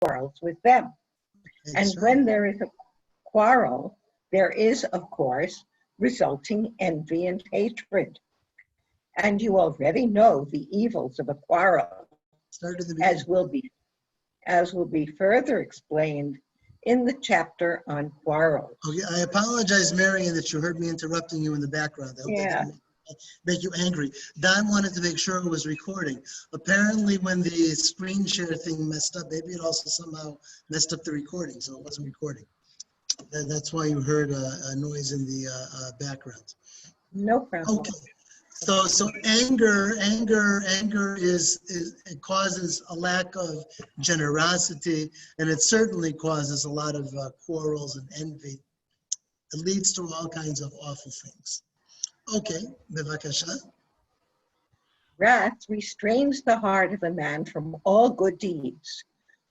quarrels with them. And when there is a quarrel, there is, of course, resulting envy and hatred. And you already know the evils of a quarrel, as will be further explained in the chapter on quarrels. Okay, I apologize, Marian, that you heard me interrupting you in the background. I hope that didn't make you angry. Don wanted to make sure it was recording. Apparently, when the screen share thing messed up, maybe it also somehow messed up the recording, so it wasn't recording. That's why you heard a noise in the background. No problem. Okay. So anger is it causes a lack of generosity, and it certainly causes a lot of quarrels and envy. It leads to all kinds of awful things. Okay, bevakasha. Wrath restrains the heart of a man from all good deeds.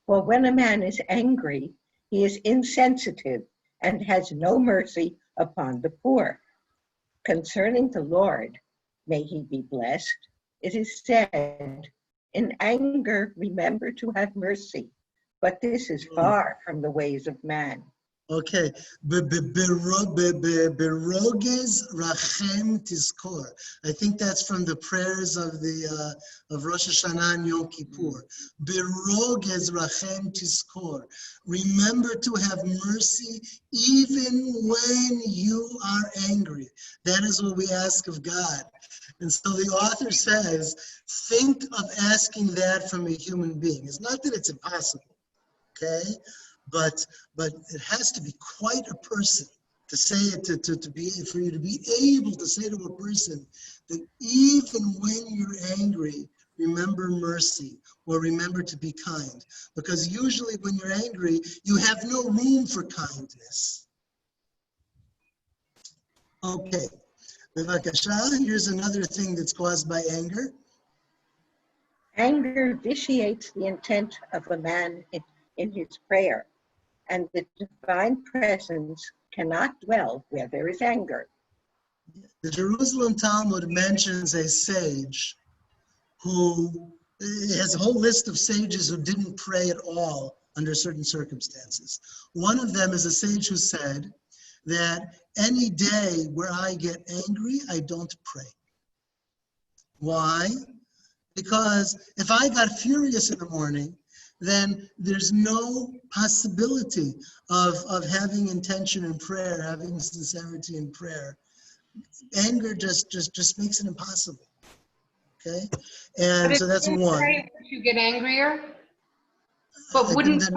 For when a man is angry, he is insensitive and has no mercy upon the poor. Concerning the Lord, may he be blessed, it is said, in anger remember to have mercy, but this is far from the ways of man. Okay, beroges rachem tizkor. I think that's from the prayers of Rosh Hashanah and Yom Kippur. Beroges rachem tizkor. Remember to have mercy even when you are angry. That is what we ask of God. And so the author says, think of asking that from a human being. It's not that it's impossible, okay? But it has to be quite a person to say it, for you to be able to say to a person that even when you're angry, remember mercy or remember to be kind. Because usually when you're angry, you have no room for kindness. Okay, Bevakasha, here's another thing that's caused by anger. Anger vitiates the intent of a man in his prayer, and the divine presence cannot dwell where there is anger. The Jerusalem Talmud mentions a sage who has a whole list of sages who didn't pray at all under certain circumstances. One of them is a sage who said that any day where I get angry, I don't pray. Why? Because if I got furious in the morning, then there's no possibility of having intention in prayer, having sincerity in prayer. Anger just makes it impossible. Okay, and so that's one. You get angrier, but wouldn't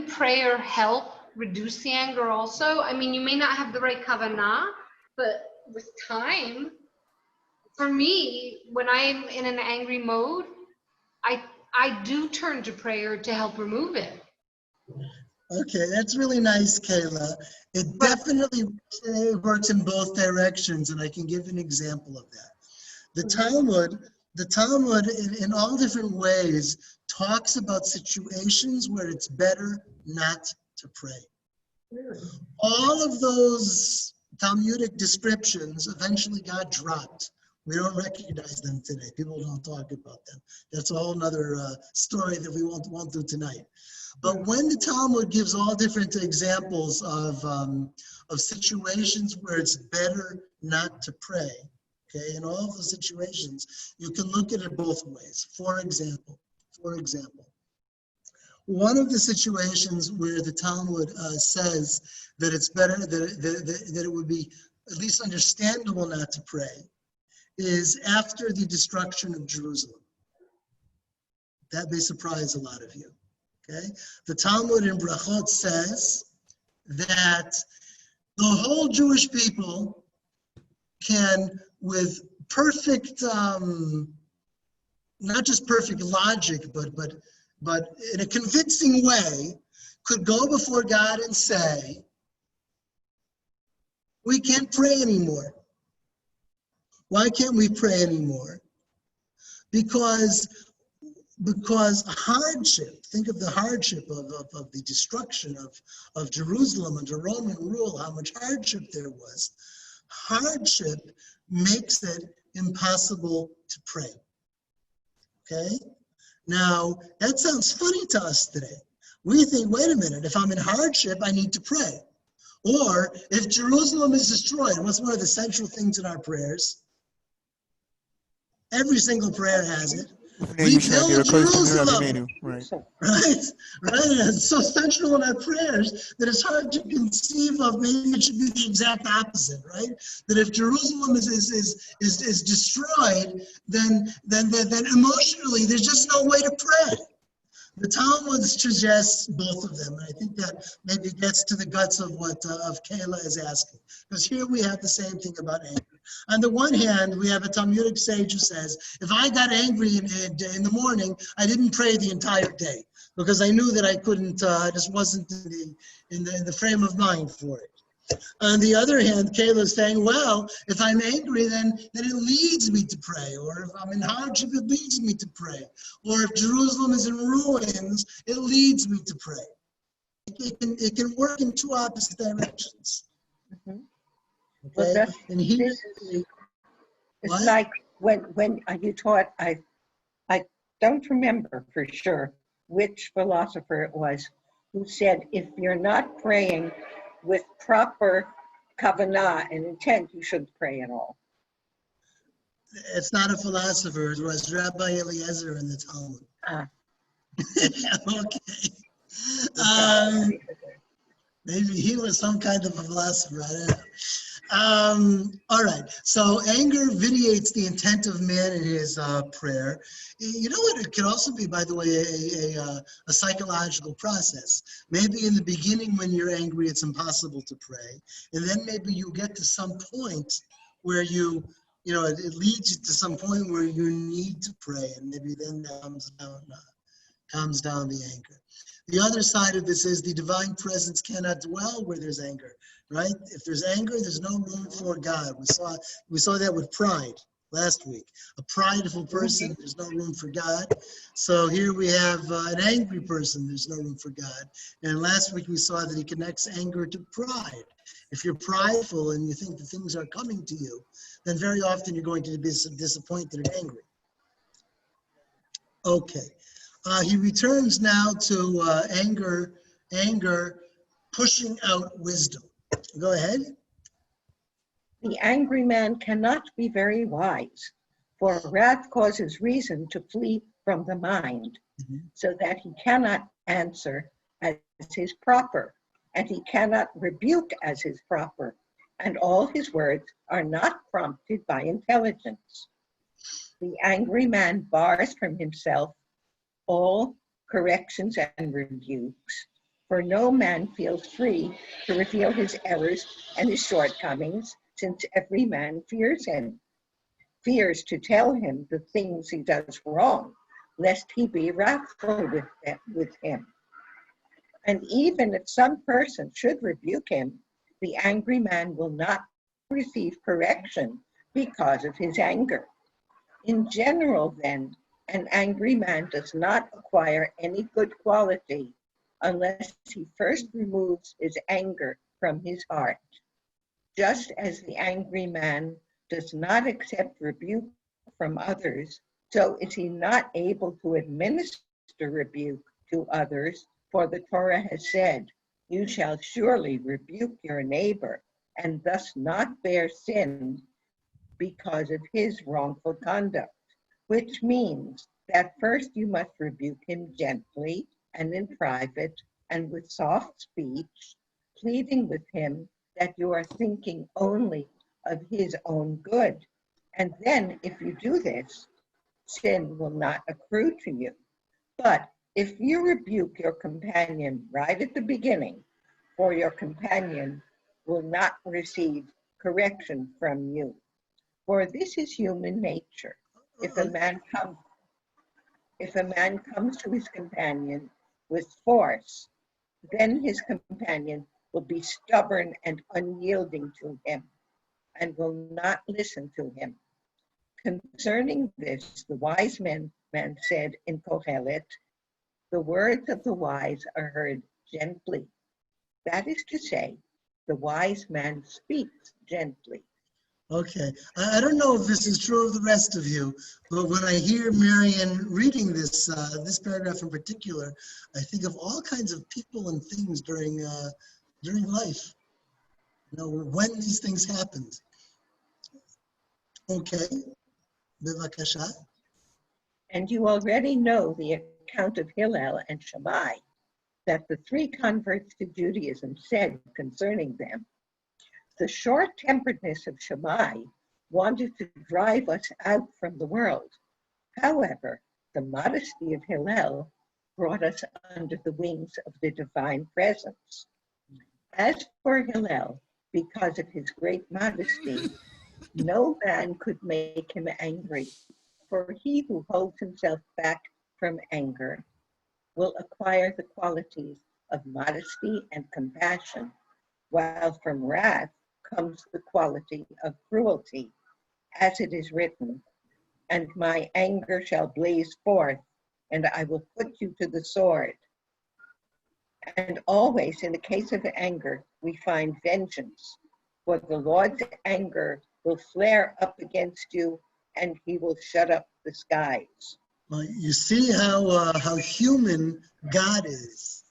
prayer help reduce the anger also? I mean, you may not have the right kavanah, but with time, for me, when I'm in an angry mode, I do turn to prayer to help remove it. Okay, that's really nice, Kayla. It definitely works in both directions, and I can give an example of that. The Talmud in all different ways talks about situations where it's better not to pray. All of those Talmudic descriptions eventually got dropped. We don't recognize them today. People don't talk about them. That's a whole other story that we won't do tonight. But when the Talmud gives all different examples of situations where it's better not to pray, okay, in all of those situations, you can look at it both ways. For example, one of the situations where the Talmud says that it's better, that it would be at least understandable not to pray, is after the destruction of Jerusalem. That may surprise a lot of you, okay? The Talmud in Brachot says that the whole Jewish people can, with perfect, not just perfect logic, but in a convincing way, could go before God and say, we can't pray anymore. Why can't we pray anymore? Because hardship, think of the hardship of the destruction of Jerusalem under Roman rule, how much hardship there was. Hardship makes it impossible to pray, okay? Now, that sounds funny to us today. We think, wait a minute, if I'm in hardship, I need to pray. Or if Jerusalem is destroyed, what's one of the central things in our prayers? Every single prayer has it. Rebuild Jerusalem. Right. Right? Right? And it's so central in our prayers that it's hard to conceive of. Maybe it should be the exact opposite, right? That if Jerusalem is destroyed, then emotionally there's just no way to pray. The Talmud suggests both of them, and I think that maybe gets to the guts of what of Kayla is asking. Because here we have the same thing about anger. On the one hand, we have a Talmudic sage who says, if I got angry in the morning, I didn't pray the entire day because I knew that I couldn't, just wasn't in the frame of mind for it. On the other hand, Kayla is saying, well, if I'm angry, then it leads me to pray. Or if I'm in hardship, it leads me to pray. Or if Jerusalem is in ruins, it leads me to pray. It can work in two opposite directions. Mm-hmm. Okay? Well, and here, it's like when you taught, I don't remember for sure which philosopher it was who said, if you're not praying with proper kavanah and intent, you shouldn't pray at all. It's not a philosopher. It was Rabbi Eliezer in the Talmud. Okay. Maybe he was some kind of a philosopher. I don't know. All right. So anger vitiates the intent of man in his prayer. You know what? It can also be, by the way, a psychological process. Maybe in the beginning when you're angry, it's impossible to pray. And then maybe you get to some point where it leads you to some point where you need to pray. And maybe then comes down the anger. The other side of this is the divine presence cannot dwell where there's anger, right? If there's anger, there's no room for God. We saw that with pride last week. A prideful person, there's no room for God. So here we have an angry person, there's no room for God. And last week we saw that he connects anger to pride. If you're prideful and you think that things are coming to you, then very often you're going to be disappointed and angry. Okay. He returns now to anger pushing out wisdom. Go ahead. The angry man cannot be very wise, for wrath causes reason to flee from the mind, so that he cannot answer as his proper, and he cannot rebuke as his proper, and all his words are not prompted by intelligence. The angry man bars from himself all corrections and rebukes, for no man feels free to reveal his errors and his shortcomings, since every man fears him, fears to tell him the things he does wrong, lest he be wrathful with him. And even if some person should rebuke him, the angry man will not receive correction because of his anger. In general, then, an angry man does not acquire any good quality unless he first removes his anger from his heart. Just as the angry man does not accept rebuke from others, so is he not able to administer rebuke to others, for the Torah has said, "You shall surely rebuke your neighbor, and thus not bear sin because of his wrongful conduct," which means that first you must rebuke him gently and in private and with soft speech, pleading with him that you are thinking only of his own good. And then if you do this, sin will not accrue to you. But if you rebuke your companion right at the beginning, for your companion will not receive correction from you. For this is human nature. If a man comes to his companion with force, then his companion will be stubborn and unyielding to him and will not listen to him. Concerning this, the wise man said in Kohelet, "The words of the wise are heard gently." That is to say, the wise man speaks gently. Okay. I don't know if this is true of the rest of you, but when I hear Marianne reading this paragraph in particular, I think of all kinds of people and things during life. When these things happened. Okay. Bevakasha. And you already know the account of Hillel and Shammai, that the three converts to Judaism said concerning them. The short-temperedness of Shammai wanted to drive us out from the world. However, the modesty of Hillel brought us under the wings of the divine presence. As for Hillel, because of his great modesty, no man could make him angry, for he who holds himself back from anger will acquire the qualities of modesty and compassion, while from wrath comes the quality of cruelty, as it is written, and my anger shall blaze forth, and I will put you to the sword. And always in the case of anger, we find vengeance, for the Lord's anger will flare up against you, and he will shut up the skies. Well, you see how human God is,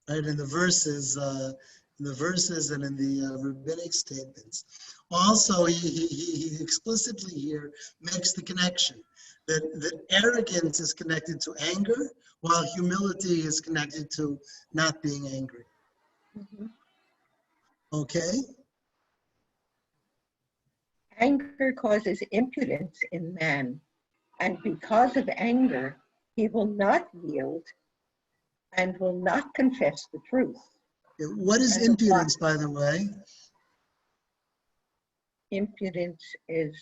right? In the verses and in the rabbinic statements. Also, he explicitly here makes the connection that arrogance is connected to anger, while humility is connected to not being angry. Mm-hmm. Okay? Anger causes impudence in man, and because of anger, he will not yield and will not confess the truth. What is impudence, by the way? Impudence is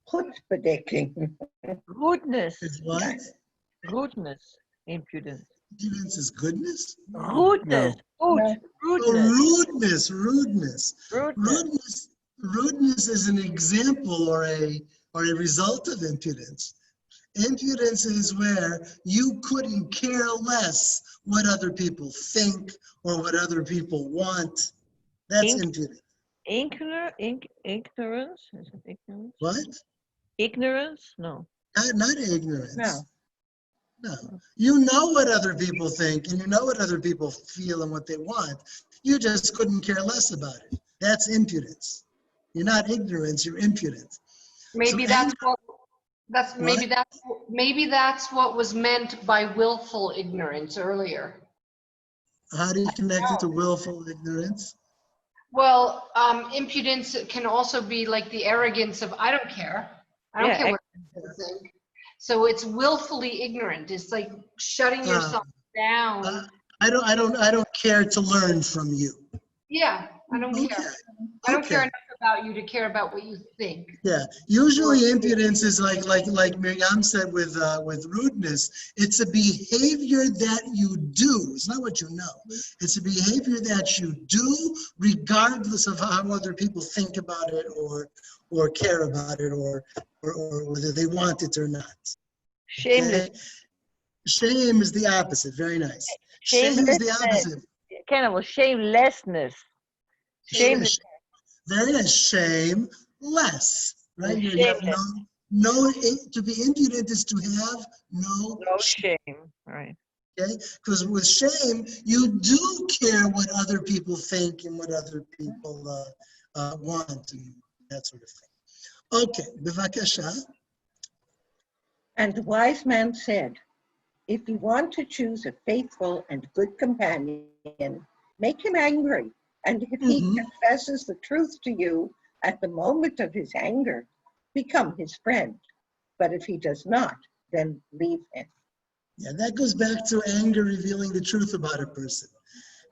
chutzpahdiking. Rudeness. Is what? Rudeness. Impudence. Impudence is goodness? Rudeness. No. Rudeness. Oh, rudeness. Rudeness is an example or a result of impudence. Impudence is where you couldn't care less what other people think or what other people want. That's impudence. Ignorance? Is it ignorance? What? Ignorance? No. Not ignorance. No. You know what other people think and you know what other people feel and what they want. You just couldn't care less about it. That's impudence. You're not ignorant, you're impudent. Maybe that's what was meant by willful ignorance earlier. How do you connect it to willful ignorance? Well, impudence can also be like the arrogance of I don't care. I don't care what people think. So it's willfully ignorant. It's like shutting yourself down. I don't care to learn from you. Yeah, I don't care. I don't care enough about you to care about what you think. Yeah, usually impudence is like Miriam said with rudeness. It's a behavior that you do. It's not what you know. It's a behavior that you do, regardless of how other people think about it or care about it or whether they want it or not. Shameless. Okay? Shame is the opposite. Very nice. Shame is the opposite. Shamelessness. Shameless. Very nice. Shame less, right? You have to be impudent is to have no shame. Right. Okay, because with shame you do care what other people think and what other people want and that sort of thing. Okay, bevakasha. And the wise man said, if you want to choose a faithful and good companion, make him angry. And if he confesses the truth to you at the moment of his anger, become his friend. But if he does not, then leave him. Yeah, that goes back to anger revealing the truth about a person.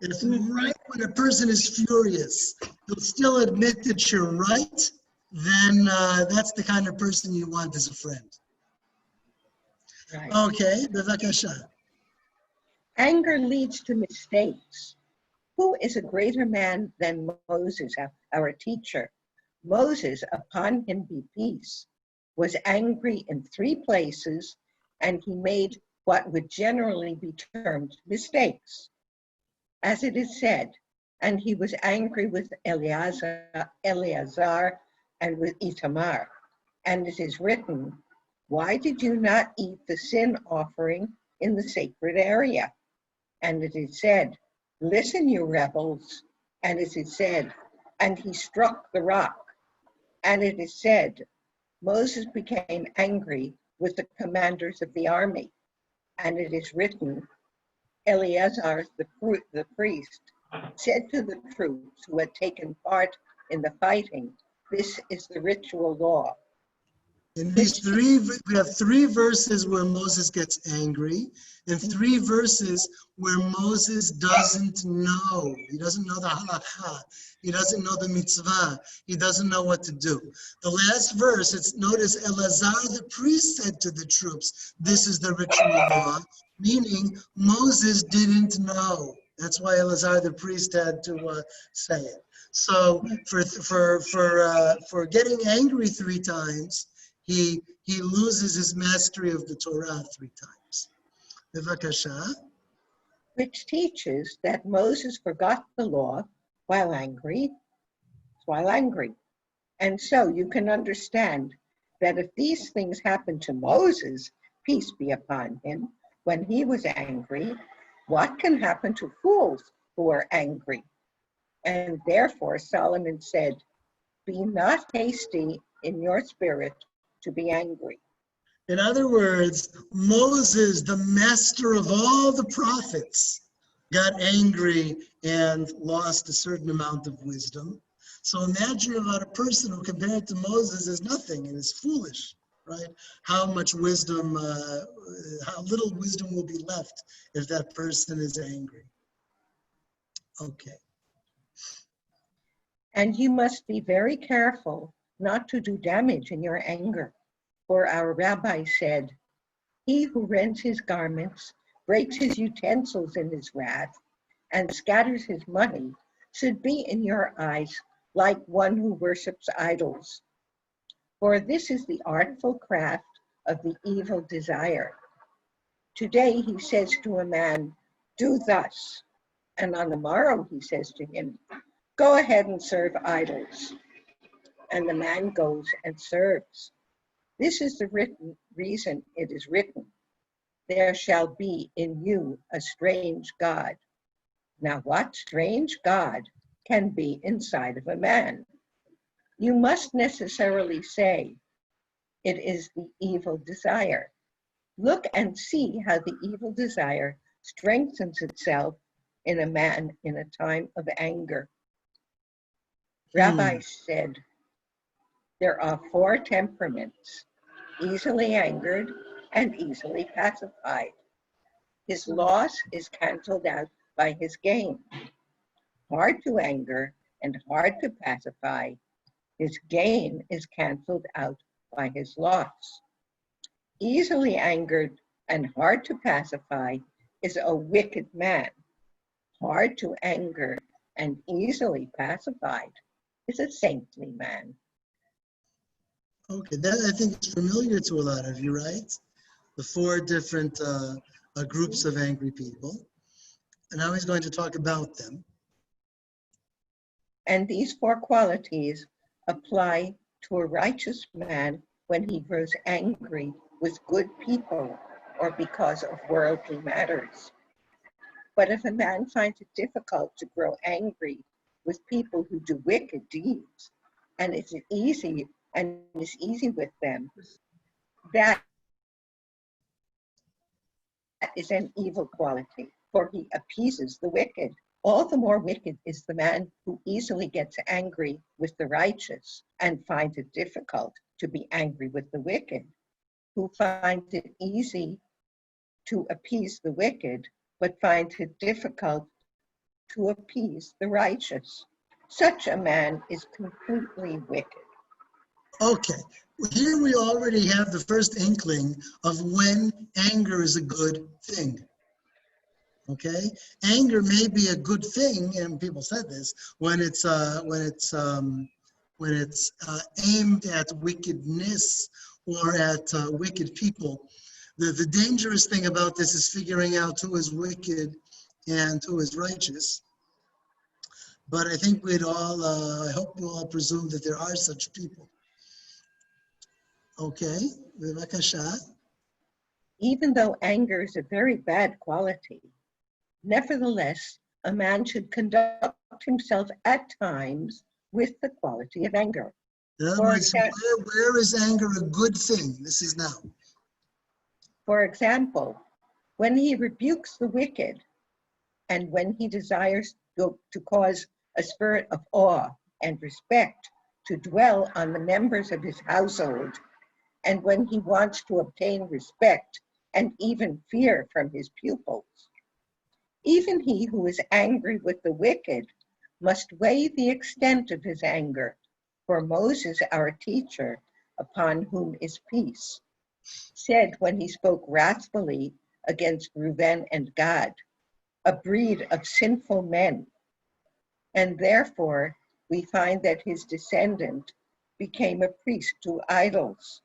If right when a person is furious, you'll still admit that you're right, then that's the kind of person you want as a friend. Right. Okay, bevakasha. Anger leads to mistakes. Who is a greater man than Moses, our teacher? Moses, upon him be peace, was angry in 3 places, and he made what would generally be termed mistakes. As it is said, and he was angry with Eleazar and with Itamar. And it is written, why did you not eat the sin offering in the sacred area? And it is said, listen, you rebels. And it is said, and he struck the rock. And it is said, Moses became angry with the commanders of the army. And it is written, Eleazar the priest said to the troops who had taken part in the fighting, this is the ritual law. In these we have 3 verses where Moses gets angry, and 3 verses where Moses doesn't know. He doesn't know the halakha. He doesn't know the mitzvah. He doesn't know what to do. The last verse, it's notice Eleazar the priest said to the troops, this is the ritual law, meaning Moses didn't know. That's why Eleazar the priest had to say it. So for getting angry 3 times, he loses his mastery of the Torah 3 times. Bevakasha. Which teaches that Moses forgot the law while angry. And so you can understand that if these things happened to Moses, peace be upon him, when he was angry, what can happen to fools who are angry? And therefore Solomon said, be not hasty in your spirit to be angry. In other words, Moses, the master of all the prophets, got angry and lost a certain amount of wisdom. So imagine about a person who compared to Moses is nothing and is foolish, right? How much wisdom, how little wisdom will be left if that person is angry. Okay. And you must be very careful not to do damage in your anger. For our rabbi said, he who rends his garments, breaks his utensils in his wrath, and scatters his money, should be in your eyes like one who worships idols. For this is the artful craft of the evil desire. Today he says to a man, do thus. And on the morrow he says to him, go ahead and serve idols. And the man goes and serves. This is the reason it is written, there shall be in you a strange God. Now what strange God can be inside of a man? You must necessarily say, it is the evil desire. Look and see how the evil desire strengthens itself in a man in a time of anger. Rabbi said, there are 4 temperaments, easily angered and easily pacified. His loss is canceled out by his gain. Hard to anger and hard to pacify, his gain is canceled out by his loss. Easily angered and hard to pacify is a wicked man. Hard to anger and easily pacified is a saintly man. Okay, that I think is familiar to a lot of you, right? The 4 different groups of angry people. And now he's going to talk about them. And these 4 qualities apply to a righteous man when he grows angry with good people or because of worldly matters. But if a man finds it difficult to grow angry with people who do wicked deeds, and is easy with them, that is an evil quality, for he appeases the wicked. All the more wicked is the man who easily gets angry with the righteous and finds it difficult to be angry with the wicked, who finds it easy to appease the wicked, but finds it difficult to appease the righteous. Such a man is completely wicked. Okay, here we already have the first inkling of when anger is a good thing. Okay, anger may be a good thing, and people said this when it's aimed at wickedness or at wicked people. The dangerous thing about this is figuring out who is wicked and who is righteous. But I think we'd all, I hope we'll all presume that there are such people. Okay, bevakasha. Even though anger is a very bad quality, nevertheless, a man should conduct himself at times with the quality of anger. In other For words, example, where is anger a good thing? This is now. For example, when he rebukes the wicked and when he desires to cause a spirit of awe and respect to dwell on the members of his household, and when he wants to obtain respect and even fear from his pupils. Even he who is angry with the wicked must weigh the extent of his anger, for Moses, our teacher, upon whom is peace, said when he spoke wrathfully against Reuben and Gad, a breed of sinful men. And therefore, we find that his descendant became a priest to idols.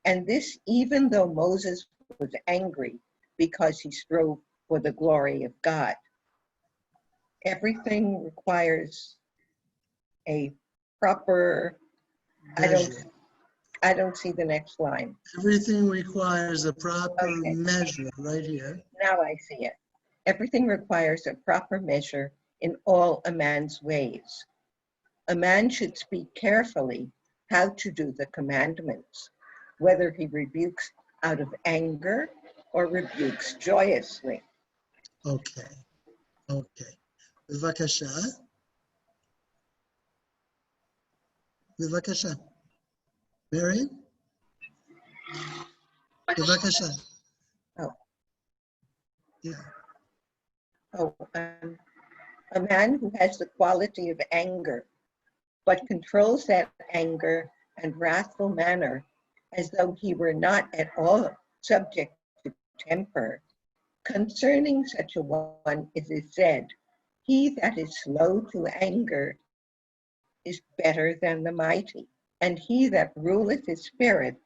And this even though Moses was angry because he strove for the glory of God. Everything requires a proper, I don't see the next line. Everything requires a proper Okay. measure right here. Now I see it. Everything requires a proper measure in all a man's ways. A man should speak carefully how to do the commandments, whether he rebukes out of anger or rebukes joyously. Okay. Okay. Bevakasha. Bevakasha. Mary? Bevakasha. Oh. Yeah. A man who has the quality of anger, but controls that anger and wrathful manner as though he were not at all subject to temper. Concerning such a one, it is said, he that is slow to anger is better than the mighty, and he that ruleth his spirit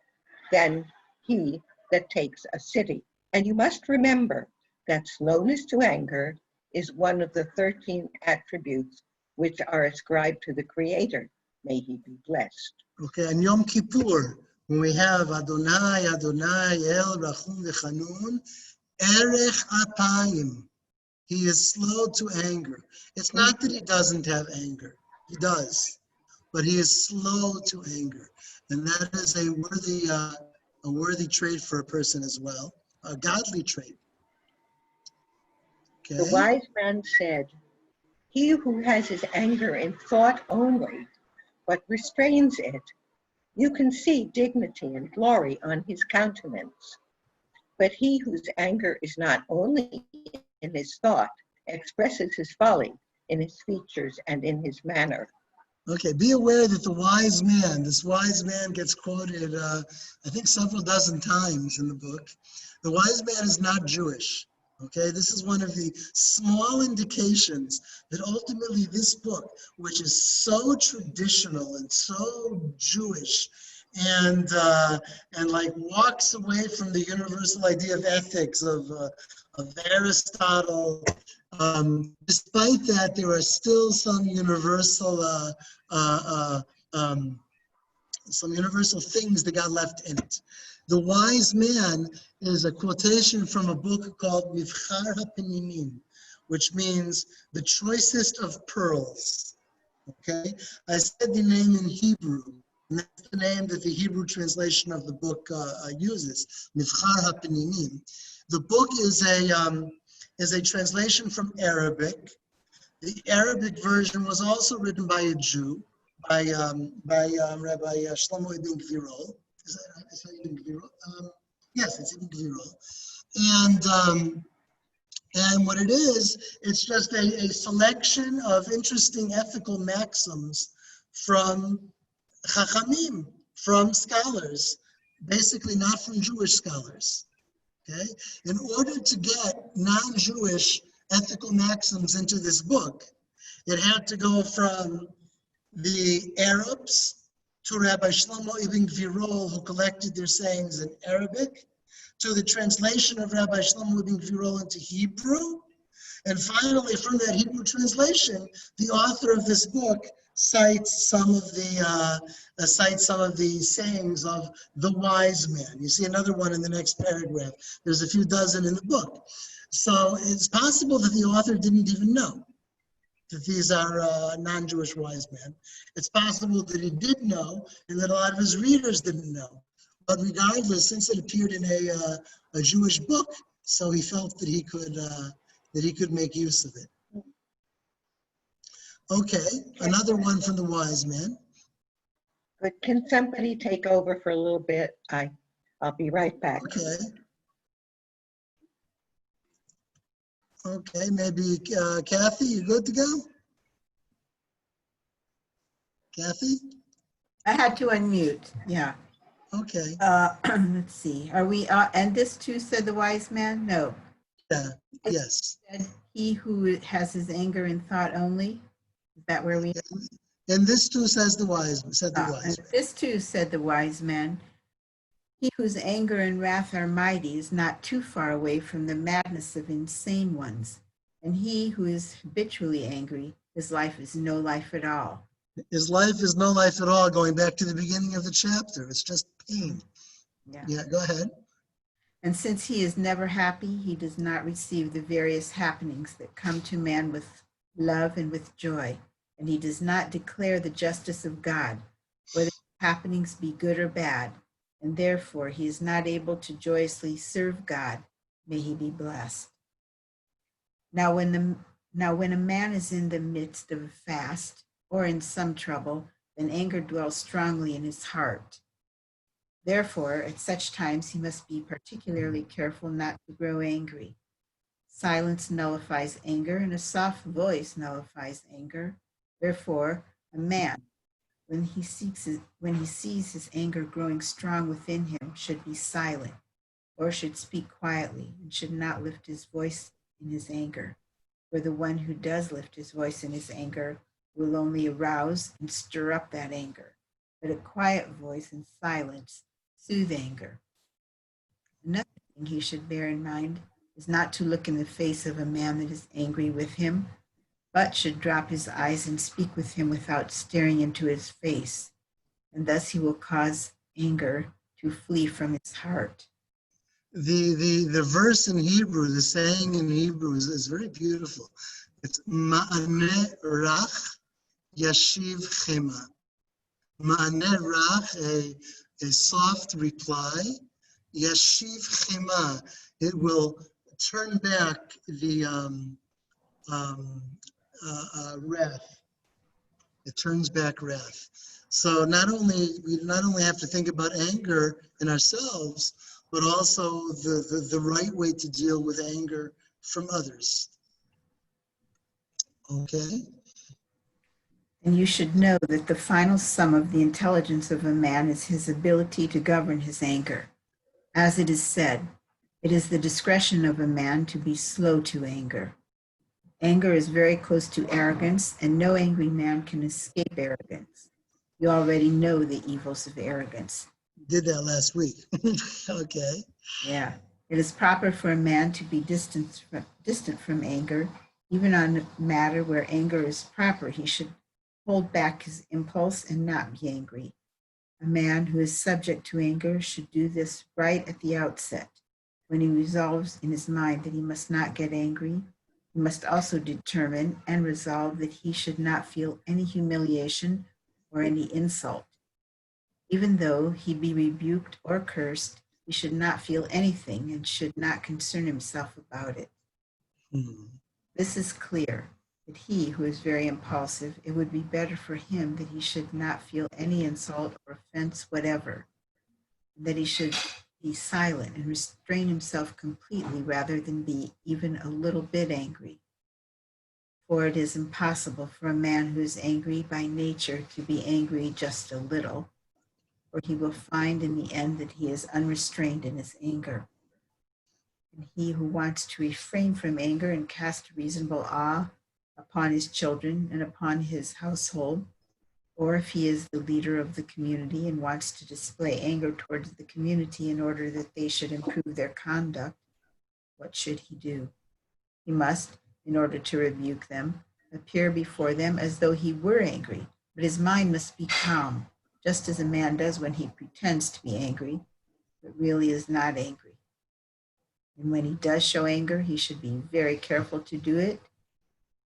than he that takes a city. And you must remember that slowness to anger is one of the 13 attributes which are ascribed to the Creator. May he be blessed. Okay, and Yom Kippur, when we have Adonai, Adonai, El, Rachum, V'Chanun, Erech Apayim. He is slow to anger. It's not that he doesn't have anger. He does. But he is slow to anger. And that is a worthy trait for a person as well. A godly trait. Okay? The wise man said, he who has his anger in thought only, but restrains it, you can see dignity and glory on his countenance. But he whose anger is not only in his thought, expresses his folly in his features and in his manner. Okay, be aware that this wise man gets quoted, I think several dozen times in the book. The wise man is not Jewish. Okay, this is one of the small indications that ultimately this book, which is so traditional and so Jewish, and like walks away from the universal idea of ethics of Aristotle. Despite that, there are still some universal things that got left in it. The wise man is a quotation from a book called Mivchar HaPenimim, which means the choicest of pearls. Okay, I said the name in Hebrew, and that's the name that the Hebrew translation of the book uses. Mivchar HaPenimim. The book is a translation from Arabic. The Arabic version was also written by a Jew, by Rabbi Shlomo Ibn Gvirol. Is that right? Is that Ibn Gvirol? Yes, it's Ibn Gvirol. And what it is, it's just a selection of interesting ethical maxims from Chachamim, from scholars, basically not from Jewish scholars. Okay? In order to get non-Jewish ethical maxims into this book, it had to go from the Arabs to Rabbi Shlomo Ibn Gvirol, who collected their sayings in Arabic, to the translation of Rabbi Shlomo Ibn Gvirol into Hebrew, And finally, from that Hebrew translation, the author of this book cites some of the sayings of the wise man. You see another one in the next paragraph. There's a few dozen in the book. So it's possible that the author didn't even know that these are non-Jewish wise men. It's possible that he did know and that a lot of his readers didn't know. But regardless, since it appeared in a Jewish book, so he felt that he could make use of it. Okay, another one from the wise man. But can somebody take over for a little bit? I'll be right back. Okay. Okay, maybe Kathy, you good to go? Kathy? I had to unmute, yeah. Okay. Let's see, are we, and this too said the wise man? No. Yeah, yes. Said he who has his anger in thought only? Is that where we? And this too said the wise And man. this too said the wise man. He whose anger and wrath are mighty is not too far away from the madness of insane ones. And he who is habitually angry, his life is no life at all. His life is no life at all, going back to the beginning of the chapter. It's just pain. Yeah, go ahead. And since he is never happy, he does not receive the various happenings that come to man with love and with joy. And he does not declare the justice of God, whether happenings be good or bad. And therefore he is not able to joyously serve God. May he be blessed. Now when a man is in the midst of a fast or in some trouble, then anger dwells strongly in his heart. Therefore, at such times he must be particularly careful not to grow angry. Silence nullifies anger, and a soft voice nullifies anger. Therefore, a man, when he sees his anger growing strong within him, should be silent, or should speak quietly, and should not lift his voice in his anger. For the one who does lift his voice in his anger will only arouse and stir up that anger. But a quiet voice and silence soothe anger. Another thing he should bear in mind is not to look in the face of a man that is angry with him, but should drop his eyes and speak with him without staring into his face. And thus he will cause anger to flee from his heart. The verse in Hebrew, the saying in Hebrew is very beautiful. It's ma'aneh rach yashiv chema. Ma'aneh rach, a soft reply. Yashiv chema, it will turn back the wrath. It turns back wrath. So we not only have to think about anger in ourselves, but also the right way to deal with anger from others. Okay? And you should know that the final sum of the intelligence of a man is his ability to govern his anger. As it is said, it is the discretion of a man to be slow to anger. Anger is very close to arrogance, and no angry man can escape arrogance. You already know the evils of arrogance. Did that last week. Okay. Yeah. It is proper for a man to be distant from anger. Even on a matter where anger is proper, he should hold back his impulse and not be angry. A man who is subject to anger should do this right at the outset. When he resolves in his mind that he must not get angry, he must also determine and resolve that he should not feel any humiliation or any insult. Even though he be rebuked or cursed, he should not feel anything and should not concern himself about it. This is clear, that he who is very impulsive, it would be better for him that he should not feel any insult or offense whatever, that he should be silent and restrain himself completely rather than be even a little bit angry. For it is impossible for a man who is angry by nature to be angry just a little, or he will find in the end that he is unrestrained in his anger. And he who wants to refrain from anger and cast reasonable awe upon his children and upon his household, or if he is the leader of the community and wants to display anger towards the community in order that they should improve their conduct, what should he do? He must, in order to rebuke them, appear before them as though he were angry, but his mind must be calm, just as a man does when he pretends to be angry, but really is not angry. And when he does show anger, he should be very careful to do it,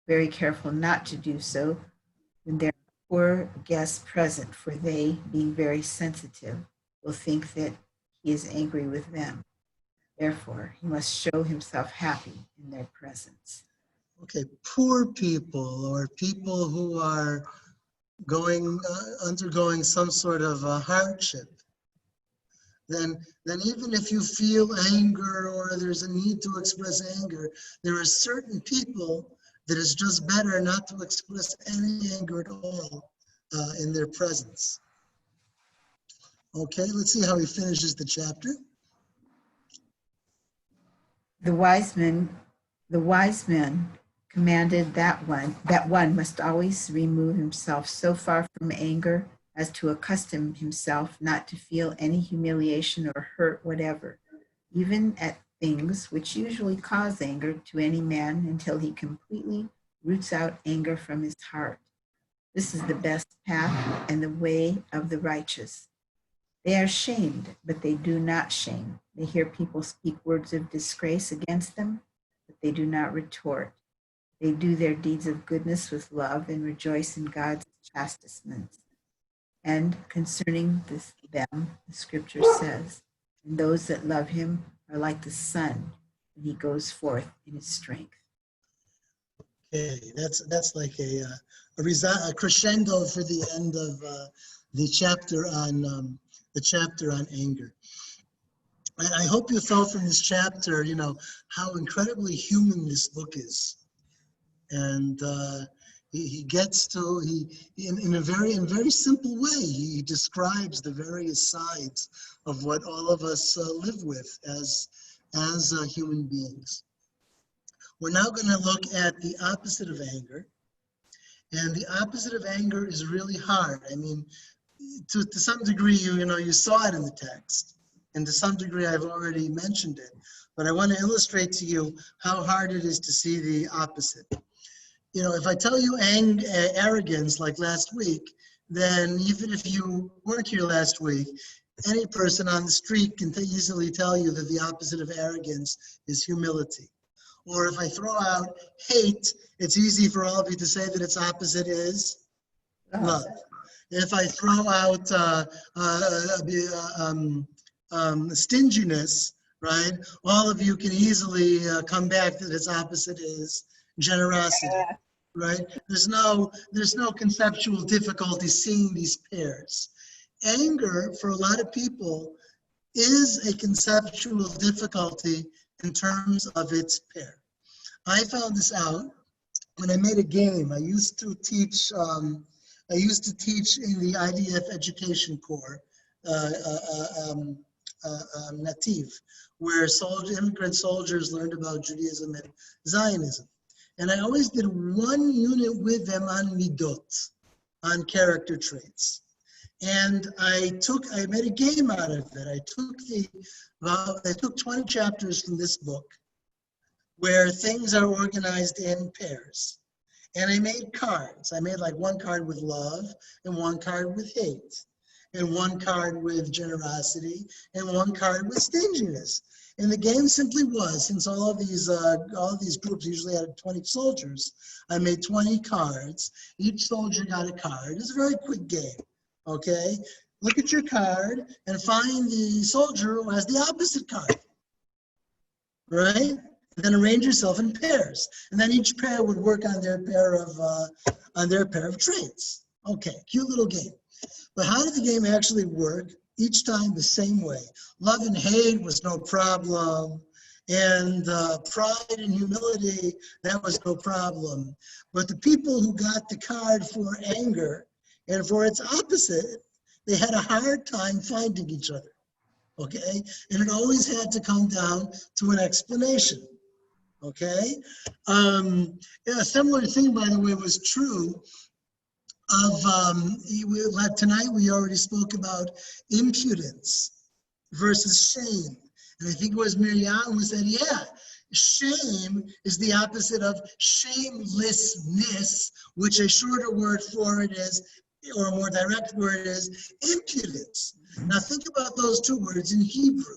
very careful not to do so when there are poor guests present, for they, being very sensitive, will think that he is angry with them. Therefore, he must show himself happy in their presence. Okay, poor people or people who are undergoing some sort of hardship, then even if you feel anger or there's a need to express anger, there are certain people that it's just better not to express any anger at all in their presence. Okay, let's see how he finishes the chapter. The wise men commanded that one must always remove himself so far from anger as to accustom himself not to feel any humiliation or hurt whatever, even at things which usually cause anger to any man, until he completely roots out anger from his heart. This is the best path and the way of the righteous. They are shamed, but they do not shame. They hear people speak words of disgrace against them, but they do not retort. They do their deeds of goodness with love and rejoice in God's chastisements. And concerning them, the scripture says, and those that love him are like the sun when he goes forth in his strength. Okay, that's like a crescendo for the end of the chapter on anger. I hope you felt from this chapter, how incredibly human this book is, and he gets to in a very simple way. He describes the various sides of what all of us live with as human beings. We're now going to look at the opposite of anger, and the opposite of anger is really hard. I mean, to some degree, you saw it in the text, and to some degree, I've already mentioned it. But I want to illustrate to you how hard it is to see the opposite. If I tell you arrogance like last week, then even if you weren't here last week, any person on the street can easily tell you that the opposite of arrogance is humility. Or if I throw out hate, it's easy for all of you to say that its opposite is love. If I throw out stinginess, right, all of you can easily come back that its opposite is generosity, right? There's no conceptual difficulty seeing these pairs. Anger, for a lot of people, is a conceptual difficulty in terms of its pair. I found this out when I made a game. I used to teach in the IDF Education Corps, Nativ, where immigrant soldiers learned about Judaism and Zionism. And I always did one unit with them on midot, on character traits. And I made a game out of it. I took 20 chapters from this book where things are organized in pairs. And I made cards. I made like one card with love and one card with hate and one card with generosity and one card with stinginess. And the game simply was, since all of these groups usually had 20 soldiers, I made 20 cards. Each soldier got a card. It's a very quick game. Okay, look at your card and find the soldier who has the opposite card, right? And then arrange yourself in pairs, and then each pair would work on their pair of traits. Okay, cute little game. But how did the game actually work? Each time the same way. Love and hate was no problem, and pride and humility, that was no problem. But the people who got the card for anger and for its opposite, they had a hard time finding each other, okay? And it always had to come down to an explanation, okay? A similar thing, by the way, was true of, tonight we already spoke about impudence versus shame. And I think it was Miriam who said, yeah, Shame is the opposite of shamelessness, which a shorter word for it is, or a more direct word is, impudence. Now think about those two words in Hebrew.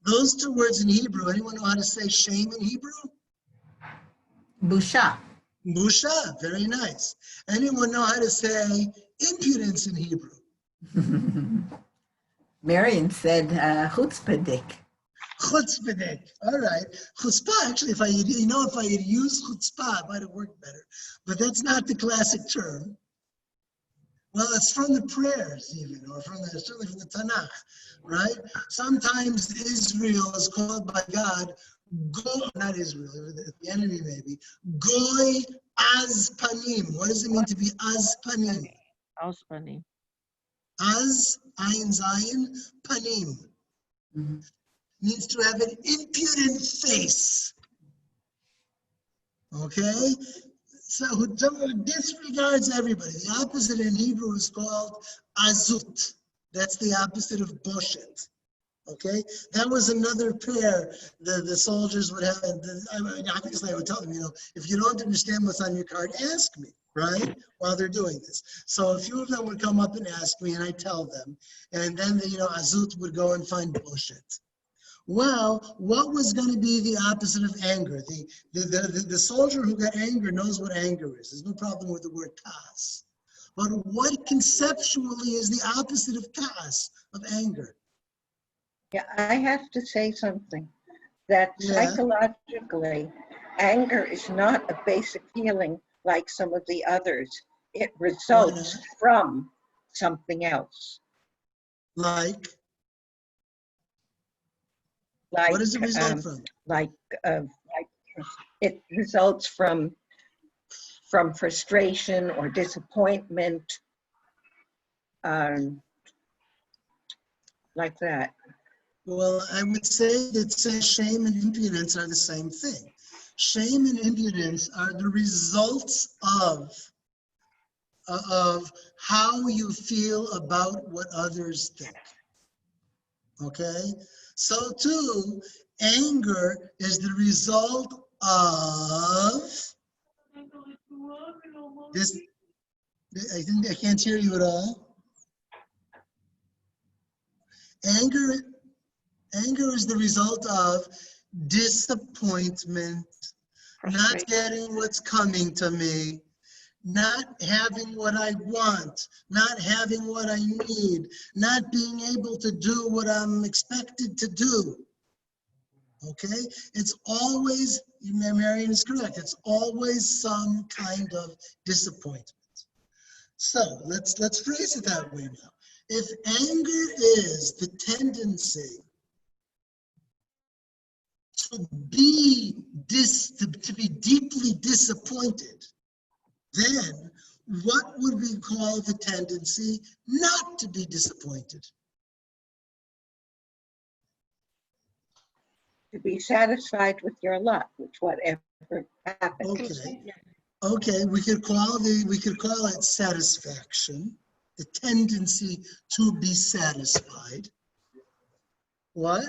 Those two words in Hebrew, anyone know how to say shame in Hebrew? Busha. Busha, very nice. Anyone know how to say impudence in Hebrew? Marion said chutzpahdik. Chutzpahdik. All right. Chutzpah, actually, if I had used chutzpah, it might have worked better. But that's not the classic term. Well, it's from the prayers even, or certainly from the Tanakh, right? Sometimes Israel is called by God, not Israel, the enemy maybe, Goy Az Panim. What does it mean to be Az Panim? Auspanim. Az, Ayin Zayin, Panim. Means to have an impudent face. Okay? So who disregards everybody. The opposite in Hebrew is called azut. That's the opposite of boshet. Okay? That was another pair the soldiers would have. Obviously, I would tell them, if you don't understand what's on your card, ask me, right? While they're doing this. So a few of them would come up and ask me, and I tell them. And then, azut would go and find boshet. Well, what was going to be the opposite of anger? The soldier who got anger knows what anger is. There's no problem with the word kas. But what conceptually is the opposite of kas, of anger? Yeah, I have to say something. That psychologically, anger is not a basic feeling like some of the others. It results from something else. Like? What does it result from? It results from frustration or disappointment, like that. Well, I would say that shame and impudence are the same thing. Shame and impudence are the results of how you feel about what others think. Okay? So too, anger is the result of this. I can't hear you at all. Anger is the result of disappointment, not getting what's coming to me, not having what I want, not having what I need, not being able to do what I'm expected to do. Okay? It's always, Marion is correct, it's always some kind of disappointment. So let's phrase it that way now. If anger is the tendency to be deeply disappointed, then what would we call the tendency not to be disappointed? To be satisfied with your lot, with whatever happens. Okay, we could call it satisfaction, the tendency to be satisfied. What?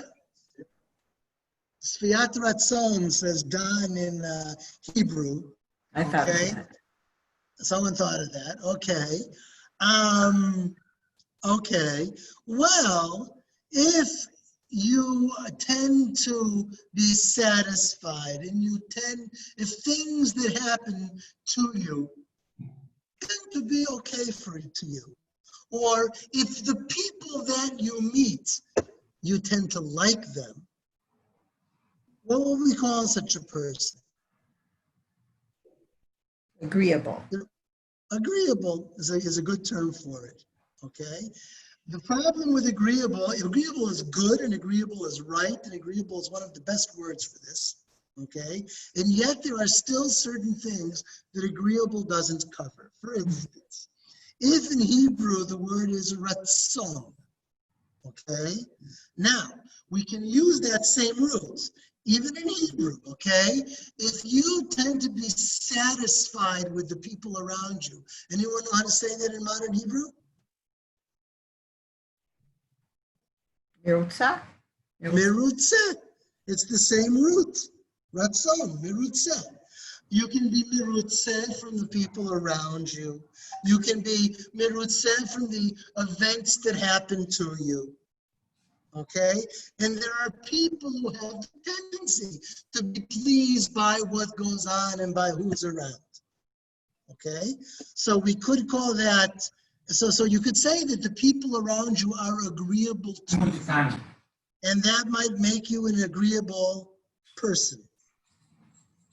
Sfiat Ratzon says Dan in Hebrew. I thought of that. Someone thought of that. Okay. Okay. Well, if you tend to be satisfied and if things that happen to you tend to be okay to you, or if the people that you meet, you tend to like them, what would we call such a person? Agreeable. Agreeable is a good term for it, okay? The problem with agreeable is good and agreeable is right, and agreeable is one of the best words for this, okay? And yet there are still certain things that agreeable doesn't cover. For instance, if in Hebrew the word is ratzon, okay? Now, we can use that same root, even in Hebrew, okay? If you tend to be satisfied with the people around you, anyone know how to say that in modern Hebrew? Merutza? Merutza. It's the same root. Ratzon, mirutze. You can be mirutze from the people around you. You can be mirutze from the events that happen to you. Okay? And there are people who have the tendency to be pleased by what goes on and by who's around. Okay? So we could call that, so you could say that the people around you are agreeable to you. And that might make you an agreeable person.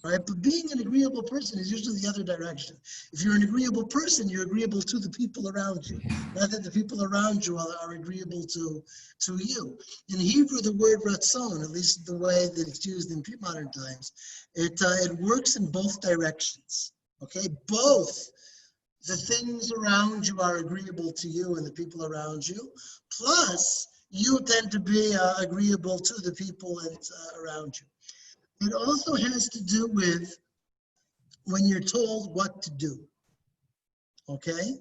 Right? But being an agreeable person is usually the other direction. If you're an agreeable person, you're agreeable to the people around you. Not that the people around you are agreeable to you. In Hebrew, the word ratzon, at least the way that it's used in pre-modern times, it works in both directions. Okay? Both the things around you are agreeable to you and the people around you, plus you tend to be agreeable to the people around you. It also has to do with when you're told what to do. Okay?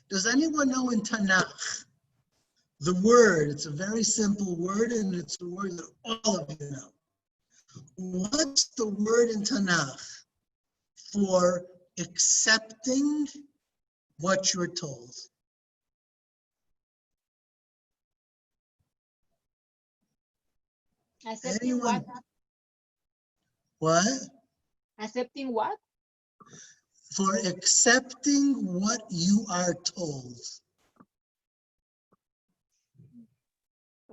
Does anyone know in Tanakh, the word, it's a very simple word and it's a word that all of you know. What's the word in Tanakh for accepting what you're told? Accepting Anyone? what? What? Accepting what? For accepting what you are told.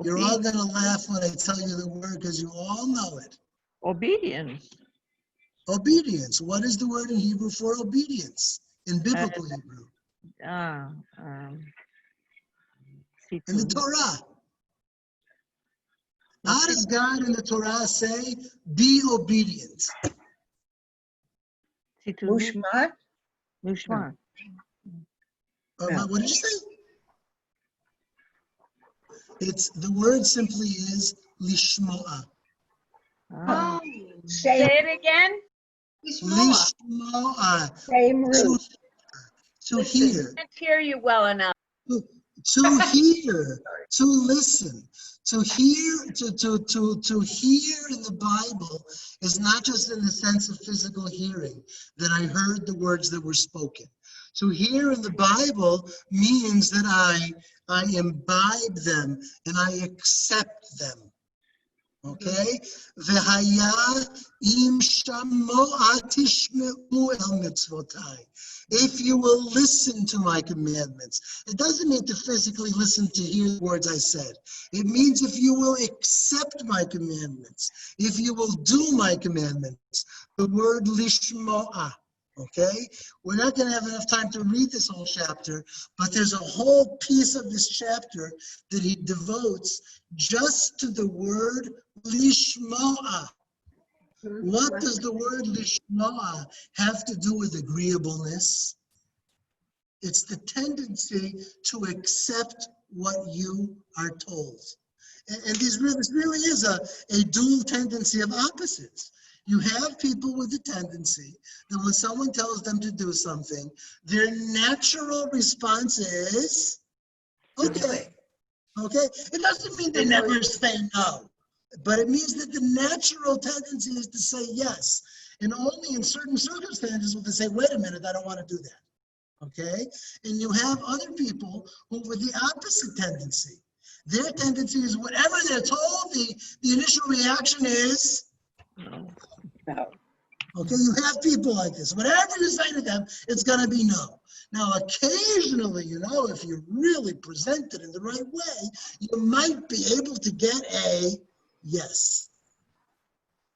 You're all going to laugh when I tell you the word because you all know it. Obedience. Obedience. What is the word in Hebrew for obedience? In biblical Hebrew? In the Torah. How does God in the Torah say, be obedient? Mushmat? Mushmat. What did you say? It's, the word simply is lishmo'a. Ah. Same, Say it again. Lishmo'a. same root. To hear. I can't hear you well enough. To hear, to listen, to hear, to hear in the Bible is not just in the sense of physical hearing, that I heard the words that were spoken. To hear in the Bible means that I imbibe them and I accept them. Okay? V'haya im shamo'a tishme'u el mitzvotai. If you will listen to my commandments. It doesn't mean to physically listen to hear the words I said. It means if you will accept my commandments, if you will do my commandments. The word lishmo'a. Okay? We're not going to have enough time to read this whole chapter, but there's a whole piece of this chapter that he devotes just to the word lishmo'a. What does the word lishmo'a have to do with agreeableness? It's the tendency to accept what you are told. And this really is a dual tendency of opposites. You have people with the tendency that when someone tells them to do something, their natural response is, okay. Okay? It doesn't mean they never say no, but it means that the natural tendency is to say yes. And only in certain circumstances will they say, wait a minute, I don't want to do that. Okay? And you have other people who with the opposite tendency. Their tendency is whatever they're told, the initial reaction is No. okay, you have people like this. Whatever you say to them, it's going to be no. Now, occasionally, if you really present it in the right way, you might be able to get a yes.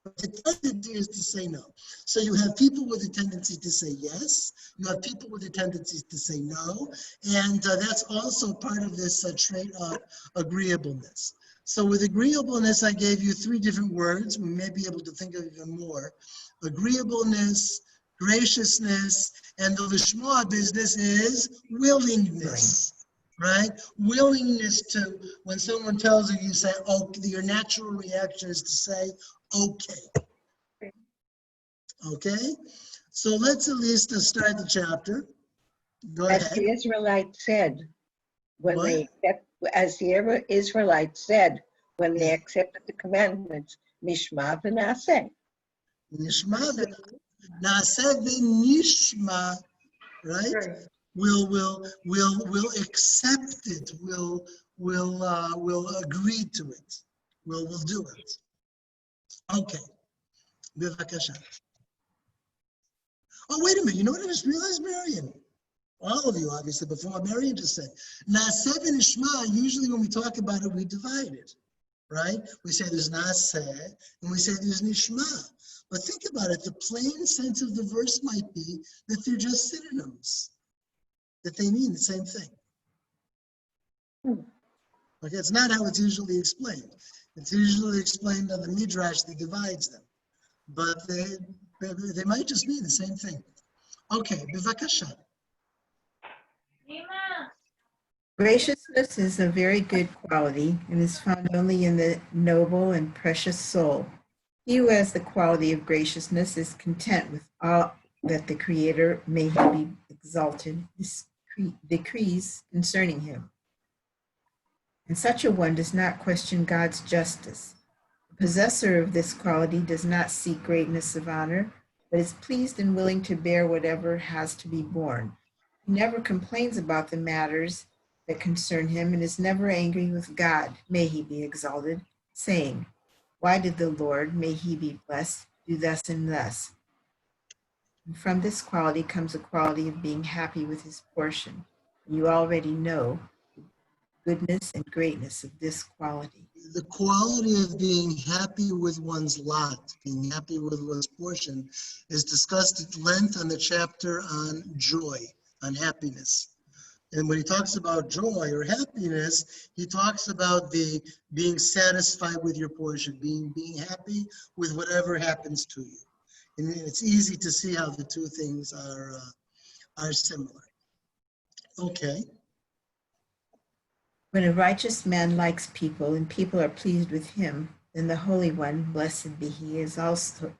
But the tendency is to say no. So you have people with a tendency to say yes. You have people with a tendency to say no. And that's also part of this trait of agreeableness. So with agreeableness, I gave you 3 different words. We may be able to think of even more. Agreeableness, graciousness, and the lishmoa business is willingness, right? Willingness to, when someone tells you, you say, oh, your natural reaction is to say, okay. Okay? So let's at least start the chapter. Go As ahead. the Israelites said, when What? they accept, as the Israelites said when they accepted the commandments, Mishma v'naseh. Nishma, na'aseh v'nishma, right? We'll accept it. We'll agree to it. We'll do it. Okay. Bivakasha. Oh, wait a minute. You know what I just realized, Marion? All of you, obviously, before Marion just said. Na'aseh v'nishma, usually when we talk about it, we divide it, right? We say there's na'aseh, and we say there's nishma. But think about it. The plain sense of the verse might be that they're just synonyms, that they mean the same thing. Okay, it's not how it's usually explained. It's usually explained on the Midrash that divides them. But they might just mean the same thing. Okay, bivakasha. Graciousness is a very good quality and is found only in the noble and precious soul. He who has the quality of graciousness is content with all that the Creator, may he be exalted, decrees concerning him. And such a one does not question God's justice. The possessor of this quality does not seek greatness of honor, but is pleased and willing to bear whatever has to be borne. He never complains about the matters that concern him and is never angry with God, may he be exalted, saying, why did the Lord, may he be blessed, do thus and thus? And from this quality comes a quality of being happy with his portion. You already know the goodness and greatness of this quality. The quality of being happy with one's lot, being happy with one's portion, is discussed at length on the chapter on joy, on happiness. And when he talks about joy or happiness, he talks about the being satisfied with your portion, being happy with whatever happens to you. And it's easy to see how the two things are similar. Okay. When a righteous man likes people and people are pleased with him, then the Holy One, blessed be he, is also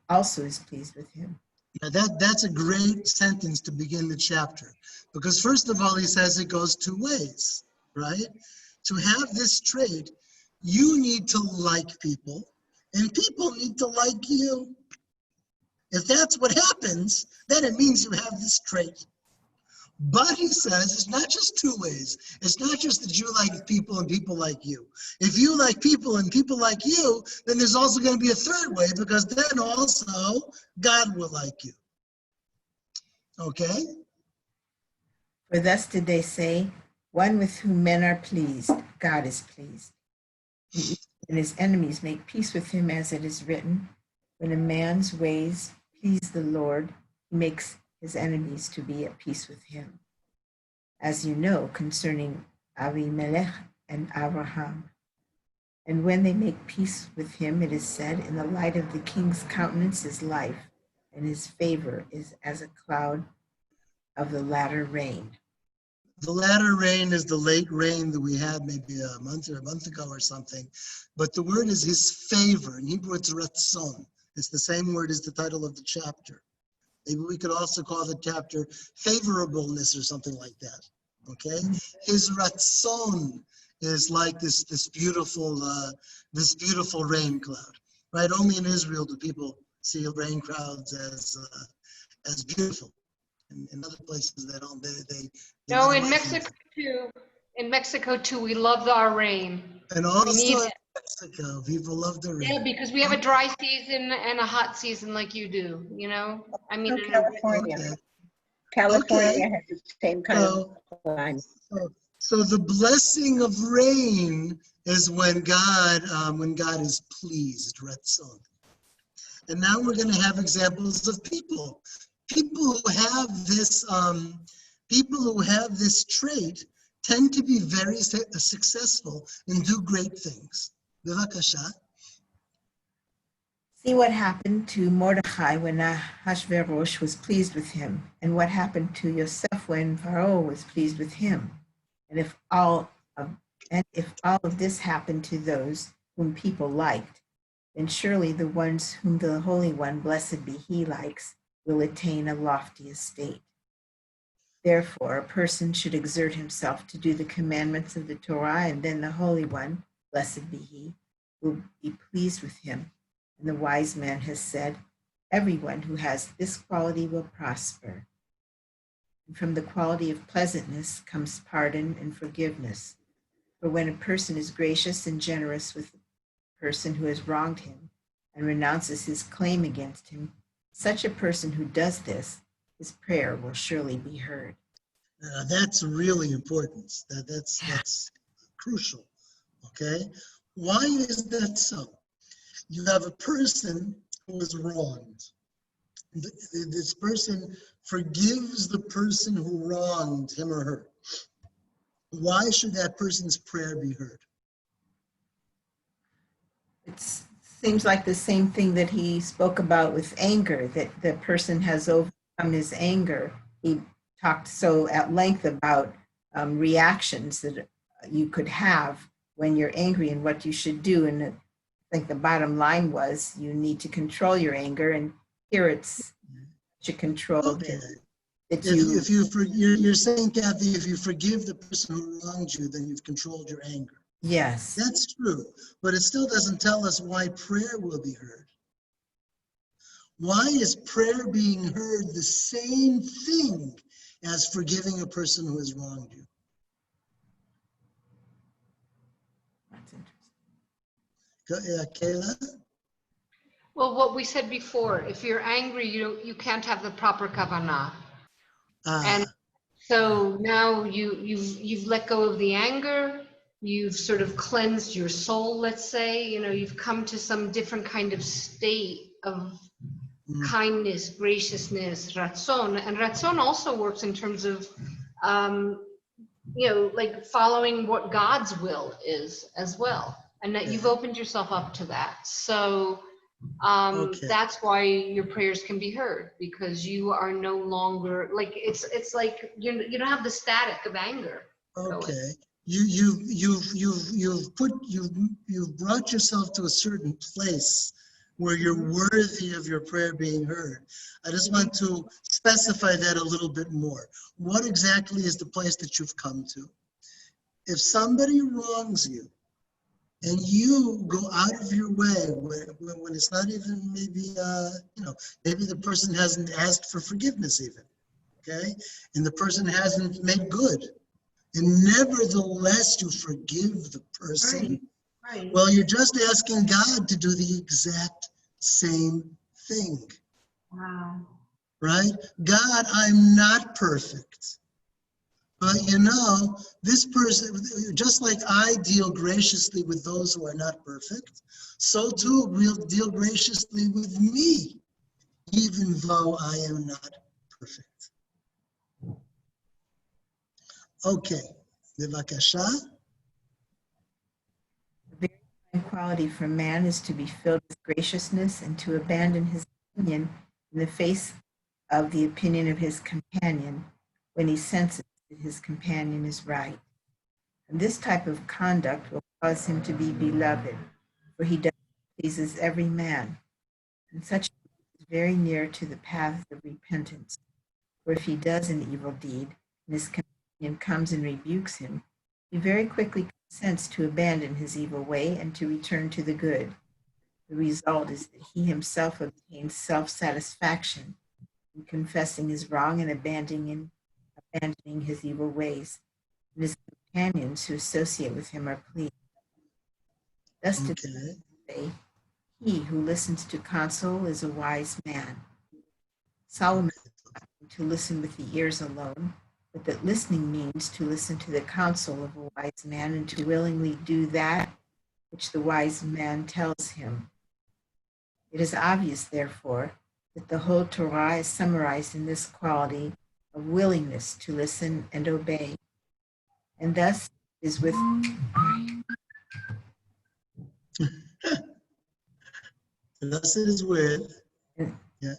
is pleased with him. Now that's a great sentence to begin the chapter, because first of all, he says it goes two ways, right? To have this trait, you need to like people, and people need to like you. If that's what happens, then it means you have this trait. But he says it's not just two ways. It's not just that you like people and people like you. If you like people and people like you, then there's also going to be a third way, because then also God will like you. Okay? For thus did they say, one with whom men are pleased, God is pleased. And his enemies make peace with him, as it is written, when a man's ways please the Lord, he makes his enemies to be at peace with him. As you know, concerning Avimelech and Abraham. And when they make peace with him, it is said, in the light of the king's countenance is life, and his favor is as a cloud of the latter rain. The latter rain is the late rain that we had maybe a month ago or something. But the word is his favor. In Hebrew, it's ratzon. It's the same word as the title of the chapter. Maybe we could also call the chapter favorableness or something like that. Okay? His ratzon is like this beautiful rain cloud. Right? Only in Israel do people see rain clouds as beautiful. In other places they don't. No, in Mexico too. In Mexico too, we love our rain. And also in Mexico, people love the rain. Yeah, because we have a dry season and a hot season like you do, you know? I mean, California. Okay. California has the same kind of climate. So the blessing of rain is when God is pleased, Ratzon. And now we're going to have examples of people who have this trait tend to be very successful and do great things. Bevakasha. See what happened to Mordechai when Ahasuerus was pleased with him, and what happened to Yosef when Pharaoh was pleased with him. And if all of this happened to those whom people liked, then surely the ones whom the Holy One, blessed be he, likes, will attain a lofty estate. Therefore, a person should exert himself to do the commandments of the Torah, and then the Holy One, blessed be he, will be pleased with him. And the wise man has said, Everyone who has this quality will prosper. And from the quality of pleasantness comes pardon and forgiveness. For when a person is gracious and generous with the person who has wronged him and renounces his claim against him, such a person who does this, his prayer will surely be heard. That's really important. That's crucial. Okay? Why is that so? You have a person who is wronged. This person forgives the person who wronged him or her. Why should that person's prayer be heard? It seems like the same thing that he spoke about with anger, that the person has overcome his anger. He talked so at length about reactions that you could have when you're angry and what you should do. And I think the bottom line was you need to control your anger, and here it's to control Okay. that You're saying, Kathy, if you forgive the person who wronged you, then you've controlled your anger. yes. That's true, but it still doesn't tell us why prayer will be heard. Why is prayer being heard the same thing as forgiving a person who has wronged you? That's interesting. Kayla? Well, what we said before, if you're angry, you can't have the proper kavanah. And so now you've let go of the anger, you've sort of cleansed your soul, let's say, you've come to some different kind of state of kindness, graciousness, ratzon. And ratzon also works in terms of, like following what God's will is as well. And that you've opened yourself up to that. So that's why your prayers can be heard, because you are no longer like it's like you don't have the static of anger. Okay. You've brought yourself to a certain place where you're worthy of your prayer being heard. I just want to specify that a little bit more. What exactly is the place that you've come to? If somebody wrongs you and you go out of your way when it's not even maybe the person hasn't asked for forgiveness even, okay? And the person hasn't made good. And nevertheless, you forgive the person. Right. Well, you're just asking God to do the exact same thing. Wow. Right? God, I'm not perfect. But this person, just like I deal graciously with those who are not perfect, so too will deal graciously with me, even though I am not perfect. Okay, bevakasha. The very fine quality for man is to be filled with graciousness and to abandon his opinion in the face of the opinion of his companion when he senses that his companion is right. And this type of conduct will cause him to be beloved, for he pleases every man. And such is very near to the path of repentance. For if he does an evil deed and his companion comes and rebukes him, he very quickly consents to abandon his evil way and to return to the good. The result is that he himself obtains self-satisfaction in confessing his wrong and abandoning his evil ways, and his companions who associate with him are pleased. Thus to say, he who listens to counsel is a wise man. Solomon to listen with the ears alone, but that listening means to listen to the counsel of a wise man and to willingly do that which the wise man tells him. It is obvious, therefore, that the whole Torah is summarized in this quality of willingness to listen and obey. And thus is with Thus it is with. Yeah.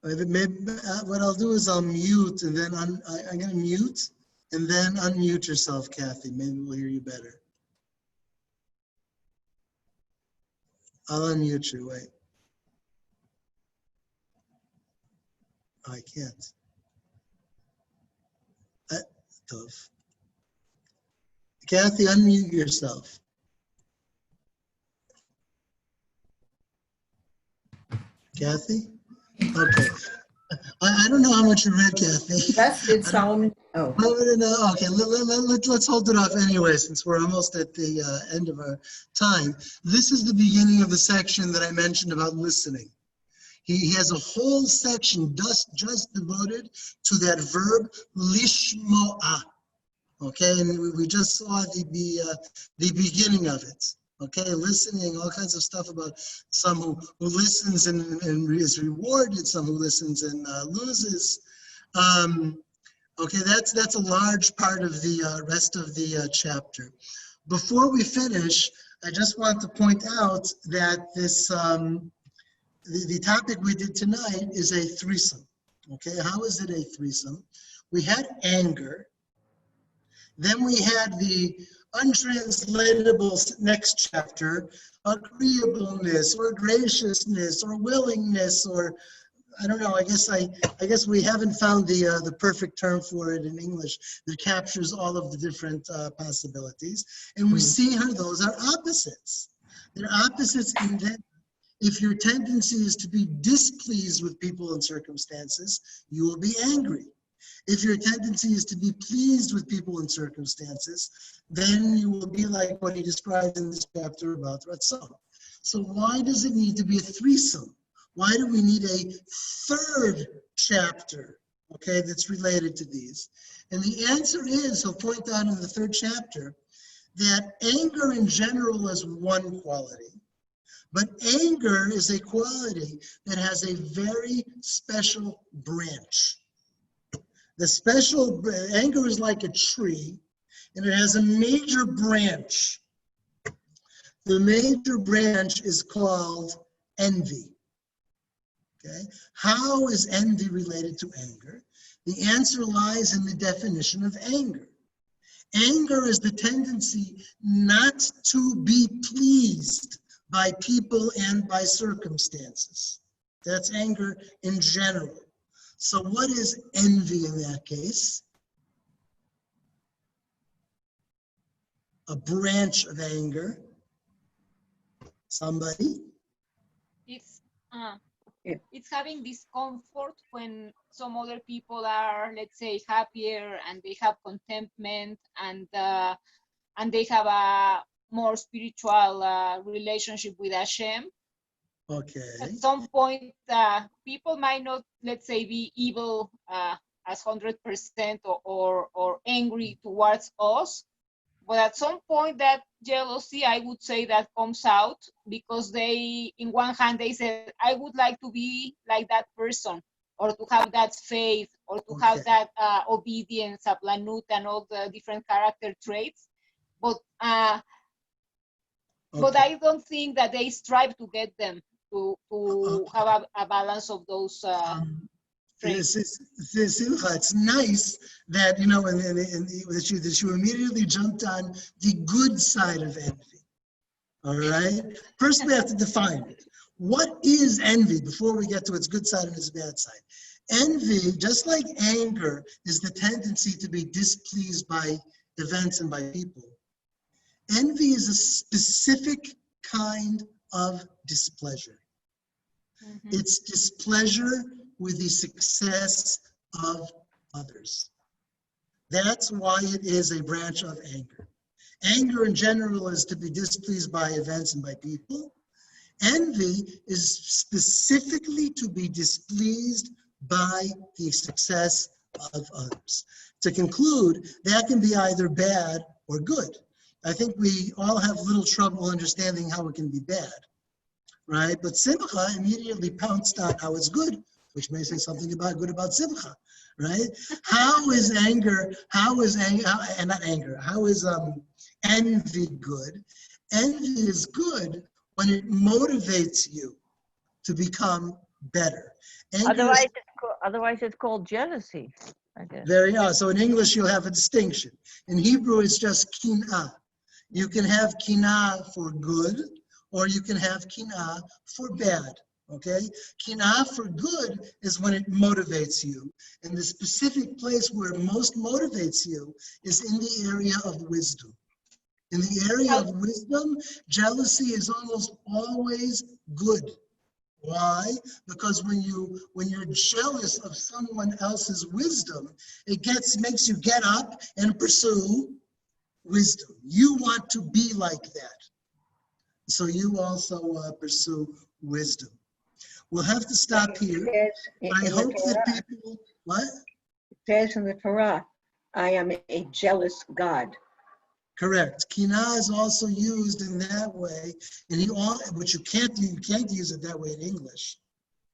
Maybe, what I'll do is I'll mute and then I'm going to mute and then unmute yourself, Kathy. Maybe we'll hear you better. I'll unmute you. Wait. I can't. Tough. Kathy, unmute yourself. Kathy? Okay. I don't know how much you read, Kathy. Thus did Solomon. Oh, No, okay, let's hold it off anyway, since we're almost at the end of our time. This is the beginning of the section that I mentioned about listening. He has a whole section just devoted to that verb lishmo'a. Okay, and we just saw the beginning of it. Okay, listening, all kinds of stuff about some who listens and is rewarded, some who listens and loses. Okay, that's a large part of the rest of the chapter. Before we finish, I just want to point out that this the topic we did tonight is a threesome. Okay, how is it a threesome? We had anger. Then we had the untranslatable next chapter, agreeableness or graciousness or willingness, or I don't know. I guess we haven't found the perfect term for it in English that captures all of the different possibilities. And we see how those are opposites. They're opposites in that if your tendency is to be displeased with people and circumstances, you will be angry. If your tendency is to be pleased with people and circumstances, then you will be like what he describes in this chapter about Ratzon. So why does it need to be a threesome? Why do we need a third chapter, okay, that's related to these? And the answer is, he'll point out in the third chapter, that anger in general is one quality, but anger is a quality that has a very special branch. The special, anger is like a tree, and it has a major branch. The major branch is called envy. Okay? How is envy related to anger? The answer lies in the definition of anger. Anger is the tendency not to be pleased by people and by circumstances. That's anger in general. So what is envy in that case? A branch of anger. Somebody? It's having discomfort when some other people are, let's say, happier and they have contentment and they have a more spiritual relationship with Hashem. Okay. At some point, people might not, let's say, be evil as 100% or angry towards us, but at some point that jealousy, I would say, that comes out because they, in one hand, they said, I would like to be like that person, or to have that faith, or to have that obedience, aplanut, and all the different character traits. But I don't think that they strive to get them to have a balance of those traits. It's nice that, you know, that you immediately jumped on the good side of envy. All right? First, we have to define it. What is envy before we get to its good side and its bad side? Envy, just like anger, is the tendency to be displeased by events and by people. Envy is a specific kind of displeasure. Mm-hmm. It's displeasure with the success of others. That's why it is a branch of anger. Anger in general is to be displeased by events and by people. Envy is specifically to be displeased by the success of others. To conclude, that can be either bad or good. I think we all have little trouble understanding how it can be bad, right? But Simcha immediately pounced on how it's good, which may say something good about Simcha, right? How is envy good? Envy is good when it motivates you to become better. Otherwise it's called jealousy, I guess. There you are. So in English, you'll have a distinction. In Hebrew, it's just kin'ah. You can have kin'ah for good, or you can have kin'ah for bad, okay? Kin'ah for good is when it motivates you. And the specific place where it most motivates you is in the area of wisdom. In the area of wisdom, jealousy is almost always good. Why? Because when you're jealous of someone else's wisdom, makes you get up and pursue wisdom. You want to be like that. So you also pursue wisdom. We'll have to stop here. I hope that people, what? It says in the Torah, I am a jealous God. Correct. Kina is also used in that way, but you can't use it that way in English,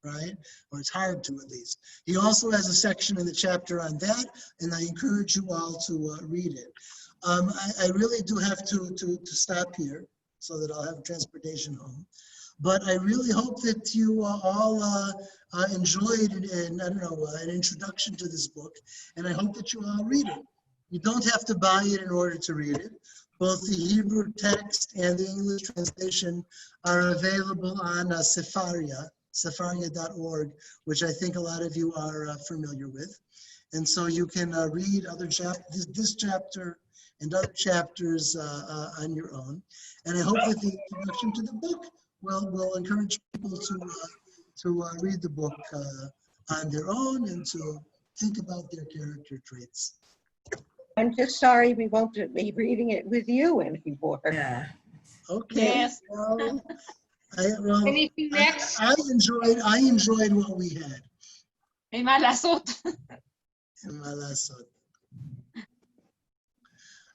right? Or it's hard to, at least. He also has a section in the chapter on that, and I encourage you all to read it. I really do have to stop here so that I'll have transportation home. But I really hope that you all enjoyed an introduction to this book, and I hope that you all read it. You don't have to buy it in order to read it. Both the Hebrew text and the English translation are available on Sefaria.org, which I think a lot of you are familiar with. And so you can read other this chapter and other chapters on your own. And I hope that the introduction to the book will encourage people to read the book on their own and to think about their character traits. I'm just sorry we won't be reading it with you anymore. Yeah. Okay. Yes. Well, Anything next? I enjoyed what we had. Hey, malasot.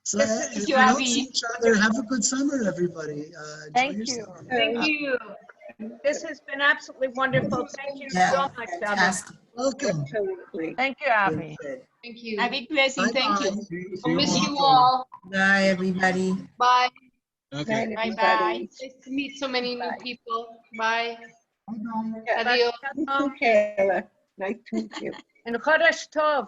So Thank if you, we don't Abby. see each other, have a good summer, everybody. Enjoy Thank your you. summer. Thank you. This has been absolutely wonderful. Thank you Yeah. so much, Abby. Fantastic. Welcome. Absolutely. Thank you, Abby. Good. Thank you. A big blessing. Thank you. I'll miss you all. Bye, everybody. Bye. Okay. Night, Bye-bye. everybody. Nice to meet so many new people. Bye. Yeah. Adios. You too, Kayla. Nice to meet you. And Chodesh Tov.